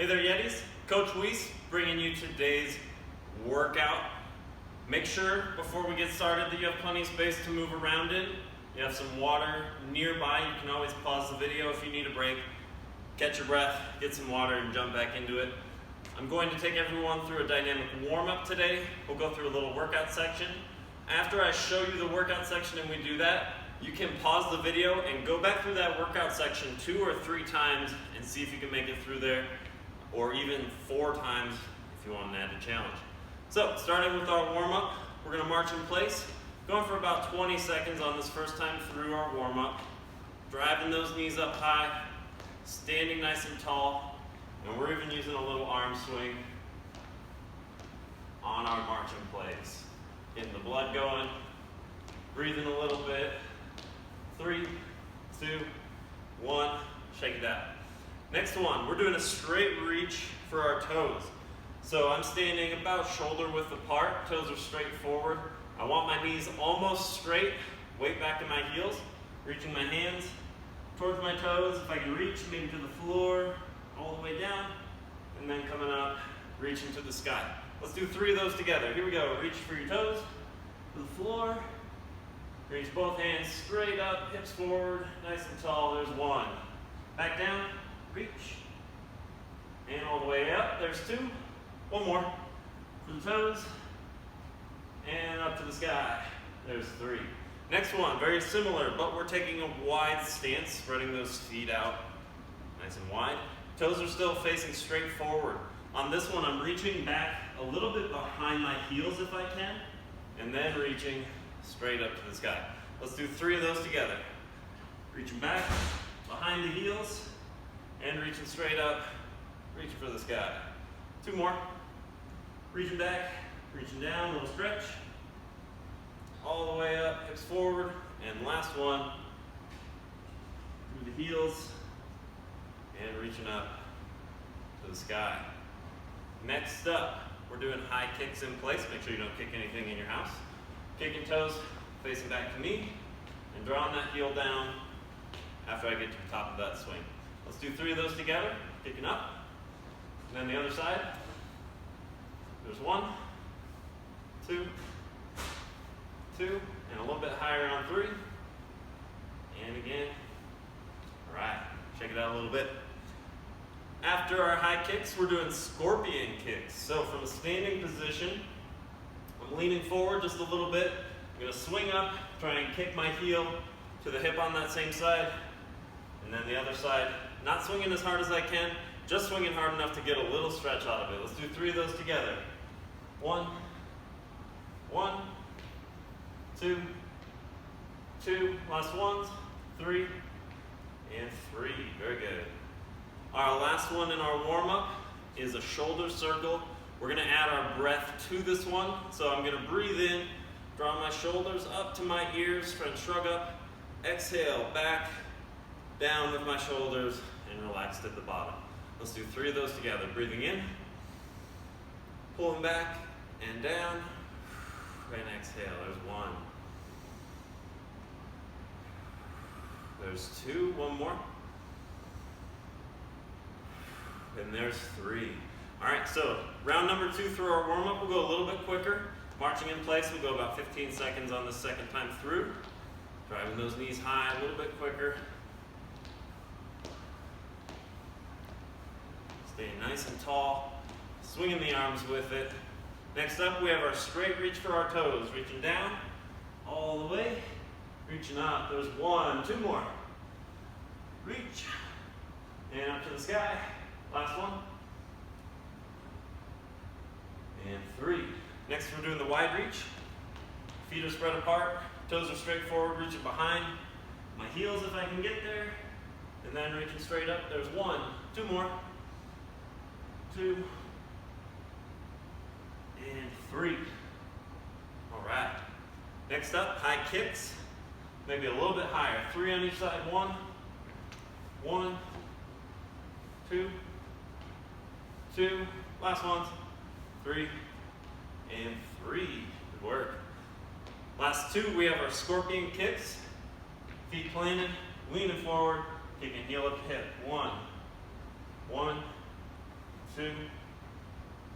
Hey there, Yetis. Coach Wiese bringing you today's workout. Make sure before we get started that you have plenty of space to move around in. You have some water nearby. You can always pause the video if you need a break. Catch your breath, get some water, and jump back into it. I'm going to take everyone through a dynamic warm-up today. We'll go through a little workout section. After I show you the workout section and we do that, you can pause the video and go back through that workout section 2 or 3 times and see if you can make it through there, or even 4 times if you want an added challenge. So, starting with our warm-up, we're going to march in place, going for about 20 seconds on this first time through our warm-up, driving those knees up high, standing nice and tall, and we're even using a little arm swing on our march in place. Getting the blood going, breathing a little bit. 3, 2, 1, shake it out. Next one, we're doing a straight reach for our toes. So I'm standing about shoulder width apart, toes are straight forward. I want my knees almost straight, weight back to my heels, reaching my hands towards my toes. If I can reach, maybe to the floor, all the way down, and then coming up, reaching to the sky. Let's do 3 of those together. Here we go, reach for your toes, to the floor, reach both hands straight up, hips forward, nice and tall. There's 1. Back down, reach, and all the way up. There's 2. 1 more. For the toes, and up to the sky. There's 3. Next one, very similar, but we're taking a wide stance, spreading those feet out nice and wide. Toes are still facing straight forward. On this one, I'm reaching back a little bit behind my heels if I can, and then reaching straight up to the sky. Let's do 3 of those together. Reaching back, behind the heels, and reaching straight up, reaching for the sky. 2 more. Reaching back, reaching down, little stretch. All the way up, hips forward, and last one, through the heels, and reaching up to the sky. Next up, we're doing high kicks in place. Make sure you don't kick anything in your house. Kicking toes, facing back to me, and drawing that heel down after I get to the top of that swing. Let's do 3 of those together, kicking up, and then the other side. There's 1, 2, 2, and a little bit higher on 3, and again. All right, shake it out a little bit. After our high kicks, we're doing scorpion kicks. So from a standing position, I'm leaning forward just a little bit. I'm going to swing up, try and kick my heel to the hip on that same side, and then the other side. Not swinging as hard as I can, just swinging hard enough to get a little stretch out of it. Let's do 3 of those together. 1, 1, 2, 2, last ones, 3, and 3. Very good. Our last one in our warm-up is a shoulder circle. We're going to add our breath to this one. So I'm going to breathe in, draw my shoulders up to my ears, try and shrug up. Exhale, back, down with my shoulders, and relaxed at the bottom. Let's do 3 of those together. Breathing in, pulling back, and down, and exhale. There's 1. There's 2, 1 more. And there's 3. All right, so round number 2 through our warm-up, we'll go a little bit quicker. Marching in place, we'll go about 15 seconds on the second time through. Driving those knees high, a little bit quicker. Staying nice and tall, swinging the arms with it. Next up, we have our straight reach for our toes. Reaching down, all the way, reaching up. There's 1, 2 more. Reach, and up to the sky. Last one. And 3. Next, we're doing the wide reach. Feet are spread apart, toes are straight forward, reaching behind my heels if I can get there. And then reaching straight up. There's 1, 2 more. 2. And 3. All right. Next up, high kicks. Maybe a little bit higher. 3 on each side. 1, 1, 2, 2, last ones, 3, and 3. Good work. Last 2, we have our scorpion kicks. Feet planted, leaning forward, kicking heel up to hip. 1, 1, 2,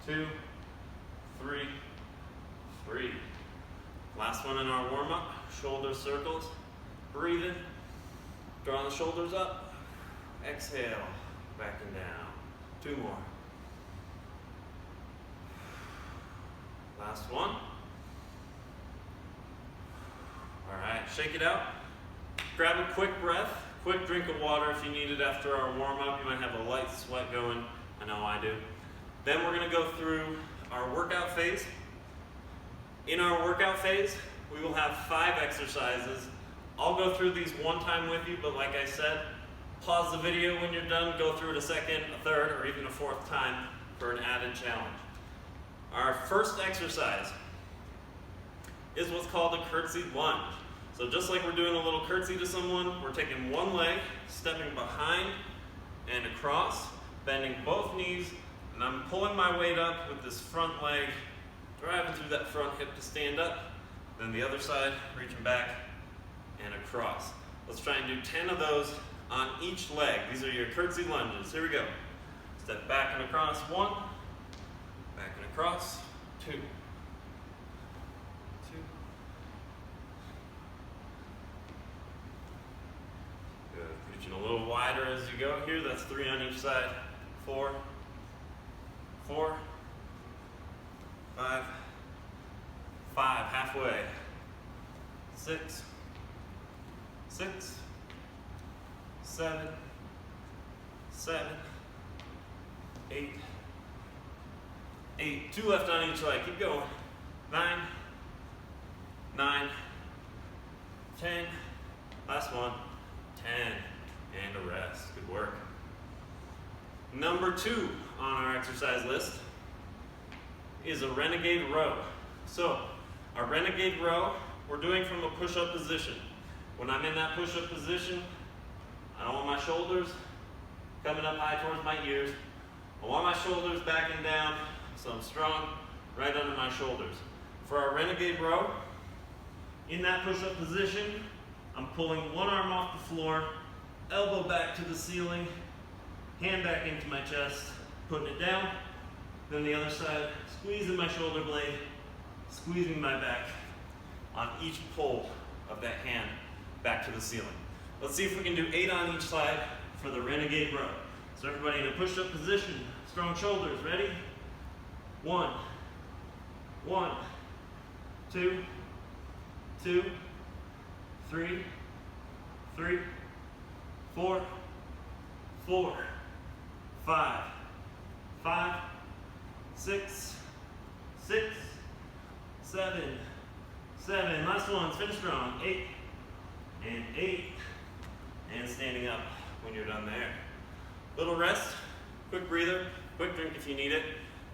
2, 3, 3. Last one in our warm-up, shoulder circles. Breathing, drawing the shoulders up. Exhale, back and down. 2 more. Last one. All right, shake it out. Grab a quick breath, quick drink of water if you need it after our warm-up. You might have a light sweat going. I know I do. Then we're going to go through our workout phase. In our workout phase, we will have 5 exercises. I'll go through these one time with you, but like I said, pause the video when you're done, go through it a second, a third, or even a 4th time for an added challenge. Our first exercise is what's called a curtsy lunge. So just like we're doing a little curtsy to someone, we're taking one leg, stepping behind and across, bending both knees, and I'm pulling my weight up with this front leg, driving through that front hip to stand up, then the other side, reaching back and across. Let's try and do 10 of those on each leg. These are your curtsy lunges. Here we go. Step back and across, 1, back and across, 2, 2, good. Reaching a little wider as you go here. That's 3 on each side. 4, 4, 5, 5, halfway. 6, 6, 7, 7, 8, 8. 2 left on each leg. Keep going. 9, 9, 10. Last one. 10. And a rest. Good work. Number 2 on our exercise list is a Renegade row. So, our Renegade row, we're doing from a push-up position. When I'm in that push-up position, I don't want my shoulders coming up high towards my ears. I want my shoulders backing down so I'm strong right under my shoulders. For our Renegade row, in that push-up position, I'm pulling one arm off the floor, elbow back to the ceiling, hand back into my chest, putting it down, then the other side, squeezing my shoulder blade, squeezing my back on each pull of that hand back to the ceiling. Let's see if we can do 8 on each side for the Renegade row. So everybody in a push-up position, strong shoulders, ready? 1, 1, 2, 2, 3, 3, 4, 4, 5, 5, 6, 6, 7, 7. Last ones, finish strong. 8, and 8, and standing up when you're done there. Little rest, quick breather, quick drink if you need it.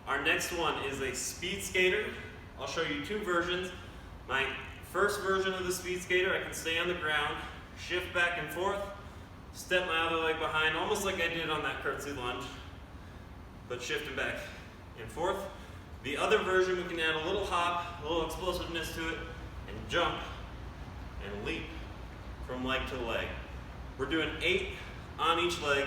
Our next one is a speed skater. I'll show you 2 versions. My first version of the speed skater, I can stay on the ground, shift back and forth, step my other leg behind, almost like I did on that curtsy lunge, but shifting back and forth. The other version, we can add a little hop, a little explosiveness to it, and jump and leap from leg to leg. We're doing 8 on each leg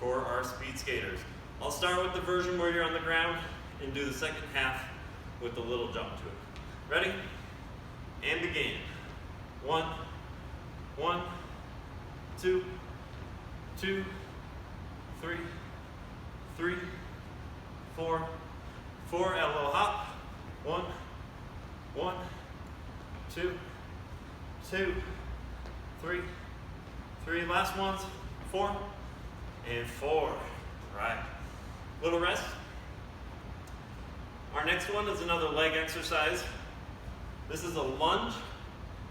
for our speed skaters. I'll start with the version where you're on the ground and do the second half with a little jump to it. Ready? And begin. 1, 1, 2, 2, 3, 3, 4, 4, add a little hop. 1, 1, 2, 2, 3, 3. Last ones. 4, and 4. Right. Little rest. Our next one is another leg exercise. This is a lunge,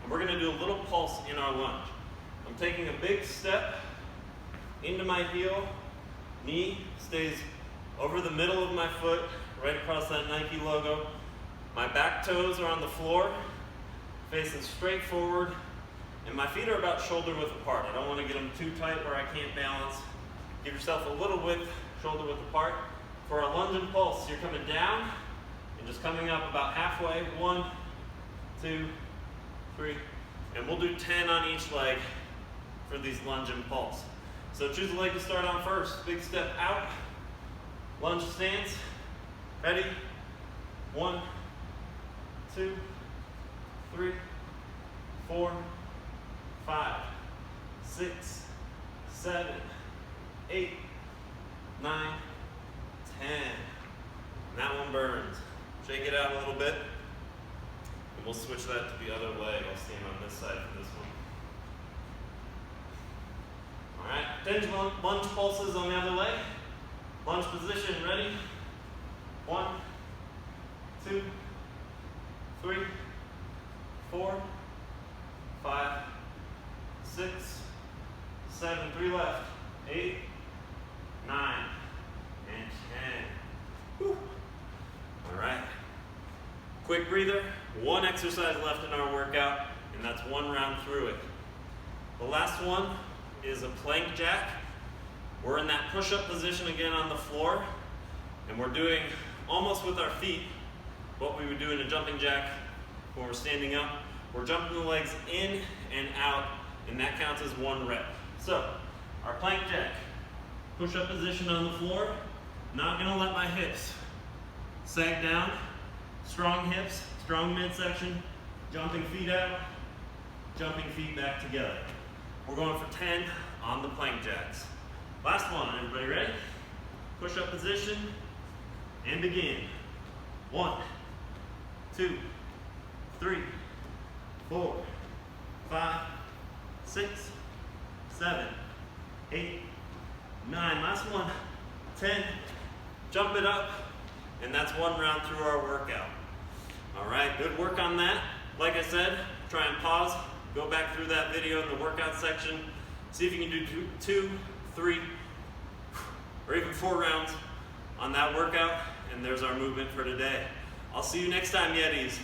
and we're going to do a little pulse in our lunge. I'm taking a big step into my heel. Knee stays over the middle of my foot, right across that Nike logo. My back toes are on the floor, facing straight forward, and my feet are about shoulder width apart. I don't want to get them too tight where I can't balance. Give yourself a little width, shoulder width apart. For our lunge and pulse, you're coming down and just coming up about halfway. 1, 2, 3, and we'll do 10 on each leg for these lunge and pulse. So choose a leg to start on first. Big step out, Lunge stance. Ready? 1, 2, 3, 4, 5, 6, 7, 8, 9, 10. And that one burns. Shake it out a little bit. And we'll switch that to the other leg. I'll stand on this side for this one. All right, 10 lunge pulses on the other leg. Lunge position, ready? 1, 2, 3, 4, 5, 6, 7, 3 left, 8, 9, and 10. Whew. All right. Quick breather. One exercise left in our workout, and that's one round through it. The last one is a plank jack. We're in that push-up position again on the floor, and we're doing almost with our feet what we would do in a jumping jack when we're standing up. We're jumping the legs in and out, and that counts as 1 rep. So, our plank jack, push-up position on the floor. Not gonna let my hips sag down. Strong hips, strong midsection, jumping feet out, jumping feet back together. We're going for 10 on the plank jacks. Last one, everybody ready? Push-up position, and begin. 1, 2, 3, 4, 5, 6, 7, 8, 9. Last one, 10. Jump it up, and that's 1 round through our workout. All right, good work on that. Like I said, try and pause, go back through that video in the workout section, see if you can do 2, 3, or even 4 rounds on that workout, and there's our movement for today. I'll see you next time, Yetis.